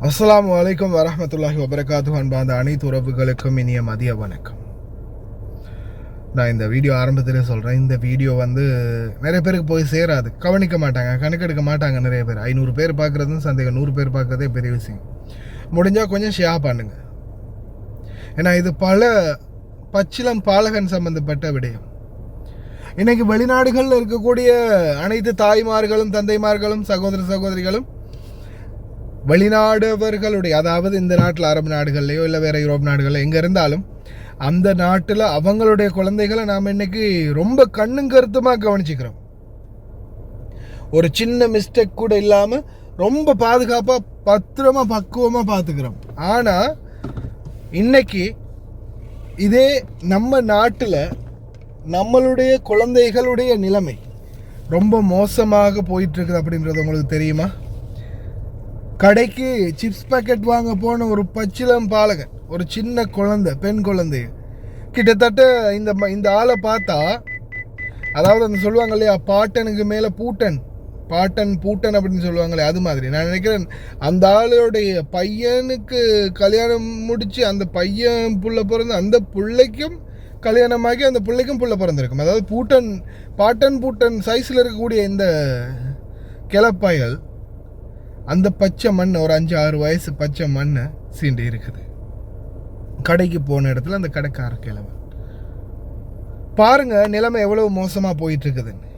அஸ்ஸலாமு அலைக்கும் வரஹ்மத்துல்லாஹி வபரகாத்துஹு. அன்பார்ந்த அனைத்து உறவுகளுக்கும் இனிய மதிய வணக்கம். நான் இந்த வீடியோ ஆரம்பத்திலே சொல்கிறேன், இந்த வீடியோ நிறைய பேருக்கு போய் சேராது, கவனிக்க மாட்டாங்க, கணக்கெடுக்க மாட்டாங்க. நிறைய பேர் 500 பேர் பார்க்குறதும் சந்தேகம், 100 பேர் பார்க்குறதே பெரிய விஷயம். முடிஞ்சால் கொஞ்சம் ஷேர் பண்ணுங்க. ஏன்னா இது பல பச்சிலம் பாலகன் சம்பந்தப்பட்ட விடயம். இன்றைக்கி வெளிநாடுகளில் இருக்கக்கூடிய அனைத்து தாய்மார்களும் தந்தைமார்களும் சகோதர சகோதரிகளும் வெளிநாடவர்களுடைய, அதாவது இந்த நாட்டில் அரபு நாடுகள்லையோ இல்லை வேறு யூரோப் நாடுகளில் எங்கே இருந்தாலும் அந்த நாட்டில் அவங்களுடைய குழந்தைகளை நாம் இன்றைக்கி ரொம்ப கண்ணும் கருத்துமாக கவனிச்சிக்கிறோம். ஒரு சின்ன மிஸ்டேக் கூட இல்லாமல் ரொம்ப பாதுகாப்பாக பத்திரமாக பக்குவமாக பார்த்துக்கிறோம். ஆனால் இன்னைக்கு இதே நம்ம நாட்டில் நம்மளுடைய குழந்தைகளுடைய நிலைமை ரொம்ப மோசமாக போயிட்டுருக்குது. அப்படின்றது உங்களுக்கு தெரியுமா? கடைக்கு சிப்ஸ் பேக்கெட் வாங்க போன ஒரு பச்சிலம் பாலகன், ஒரு சின்ன குழந்தை, பெண் குழந்தை, கிட்டத்தட்ட இந்த ஆளை பார்த்தா, அதாவது அந்த சொல்லுவாங்க இல்லையா, பாட்டனுக்கு மேலே பூட்டன், பாட்டன் பூட்டன் அப்படின்னு சொல்லுவாங்களே, அது மாதிரி நான் நினைக்கிறேன். அந்த ஆளுடைய பையனுக்கு கல்யாணம் முடித்து அந்த பையன் புள்ள பிறந்து அந்த பிள்ளைக்கும் கல்யாணமாகி அந்த பிள்ளைக்கும் புள்ள பிறந்திருக்கும். அதாவது பாட்டன் பூட்டன் சைஸில் இருக்கக்கூடிய இந்த கிளப்பாய்கள், அந்த பச்சை மண், ஒரு 5-6 வயசு பச்சை மண் சீண்டி இருக்குது. கடைக்கு போன இடத்துல அந்த கடைக்கார கிழமை பாருங்க நிலைமை எவ்வளவு மோசமாக போயிட்டு இருக்குதுன்னு.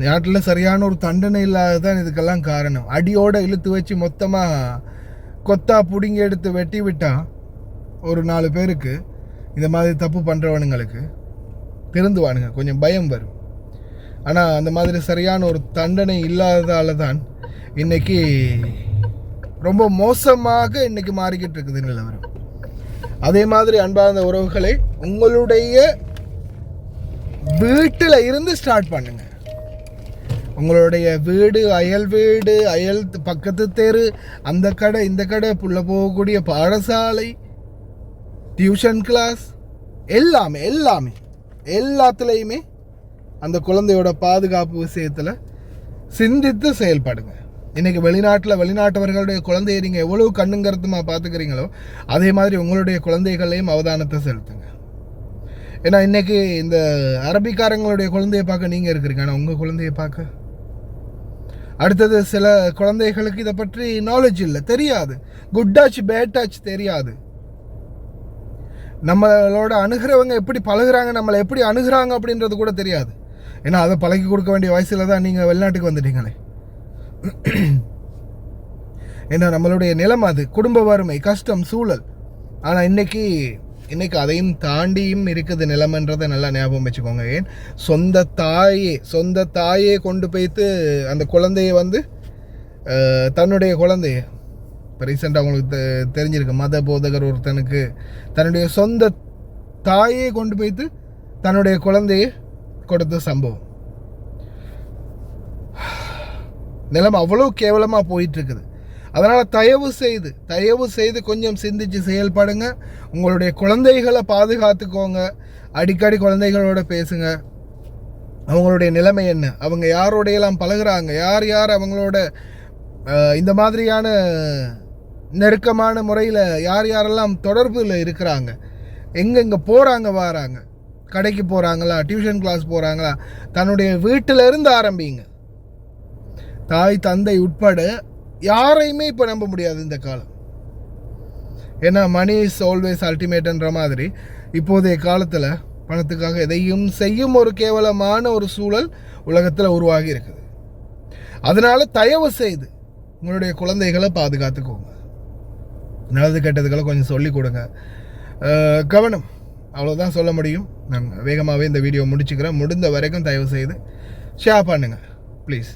நாட்டில் சரியான ஒரு தண்டனை இல்லாததான் இதுக்கெல்லாம் காரணம். அடியோடு இழுத்து வச்சு மொத்தமாக கொத்தா பிடுங்கி எடுத்து வெட்டி விட்டா ஒரு 4 பேருக்கு, இந்த மாதிரி தப்பு பண்ணுறவனுங்களுக்கு திருந்துவானுங்க, கொஞ்சம் பயம் வரும். ஆனால் அந்த மாதிரி சரியான ஒரு தண்டனை இல்லாததால தான் இன்னைக்கு ரொம்ப மோசமாக இன்னைக்கு மாறிக்கிட்டு இருக்குது நிலவரம். அதே மாதிரி அன்பார்ந்த உறவுகளை, உங்களுடைய வீட்டில் இருந்து ஸ்டார்ட் பண்ணுங்க. உங்களுடைய வீடு, அயல் பக்கத்து தெரு, அந்த கடை இந்த கடை, புள்ள போகக்கூடிய பாடசாலை, டியூஷன் கிளாஸ், எல்லாத்துலேயுமே அந்த குழந்தையோட பாதுகாப்பு விஷயத்தில் சிந்தித்து செயல்படுங்க. இன்றைக்கி வெளிநாட்டவர்களுடைய குழந்தையை நீங்கள் எவ்வளவு கண்ணுங்கருத்துமாக பார்த்துக்கிறீங்களோ அதே மாதிரி உங்களுடைய குழந்தைகளையும் அவதானத்தை செலுத்துங்க. ஏன்னா இன்றைக்கி இந்த அரபிக்காரங்களுடைய குழந்தையை பார்க்க நீங்கள் இருக்கிறீங்க, ஆனால் உங்கள் குழந்தையை பார்க்க அடுத்தது சில குழந்தைகளுக்கு இதை பற்றி நாலேஜ் இல்லை, தெரியாது, குட் டச் பேட் டச் தெரியாது. நம்மளோட அணுகிறவங்க எப்படி பழகுறாங்க, நம்மளை எப்படி அணுகிறாங்க அப்படின்றது கூட தெரியாது. ஏன்னா அதை பழகி கொடுக்க வேண்டிய வயசில் தான் நீங்கள் வெளிநாட்டுக்கு வந்துட்டீங்களே. ஏன்னா நம்மளுடைய நிலம் அது, குடும்ப வறுமை, கஷ்டம், சூழல். ஆனால் இன்னைக்கு அதையும் தாண்டியும் இருக்குது நிலமன்றதை நல்லா ஞாபகம் வச்சுக்கோங்க. ஏன் சொந்த தாயே கொண்டு போய்த்து அந்த குழந்தைய தன்னுடைய குழந்தைய, இப்போ ரீசெண்டாக உங்களுக்கு தெரிஞ்சிருக்கு, மத போதகர் ஒருத்தனுக்கு தன்னுடைய சொந்த தாயே கொண்டு போய்த்து தன்னுடைய குழந்தைய கொடுத்த சம்பவம். நிலம் அவ்வளோ கேவலமாக போயிட்டுருக்குது. அதனால் தயவு செய்து கொஞ்சம் சிந்திச்சு செயல்படுங்க. உங்களுடைய குழந்தைகளை பாதுகாத்துக்கோங்க. அடிக்கடி குழந்தைகளோட பேசுங்க. அவங்களுடைய நிலைமை என்ன, அவங்க யாரோடையெல்லாம் பழகுறாங்க, யார் அவங்களோட இந்த மாதிரியான நெருக்கமான முறையில் யாரெல்லாம் தொடர்பில் இருக்கிறாங்க, எங்கெங்கே போகிறாங்க வராங்க, கடைக்கு போகிறாங்களா, டியூஷன் கிளாஸ் போகிறாங்களா, தன்னுடைய வீட்டிலிருந்து ஆரம்பிங்க. தாய் தந்தை உட்பட யாரையுமே இப்போ நம்ப முடியாது இந்த காலம். ஏன்னா மணி இஸ் ஆல்வேஸ் அல்டிமேட்ன்ற மாதிரி இப்போதைய காலத்தில் பணத்துக்காக எதையும் செய்யும் ஒரு கேவலமான ஒரு சூழல் உலகத்தில் உருவாகி இருக்குது. அதனால் தயவு செய்து உங்களுடைய குழந்தைகளை பாதுகாத்துக்கோங்க. நல்லது கெட்டதுகளை கொஞ்சம் சொல்லிக் கொடுங்க. கவனம், அவ்வளோதான் சொல்ல முடியும். நான் வேகமாகவே இந்த வீடியோ முடிச்சுக்கிறேன். முடிந்த வரைக்கும் தயவு செய்து ஷேர் பண்ணுங்கள் ப்ளீஸ்.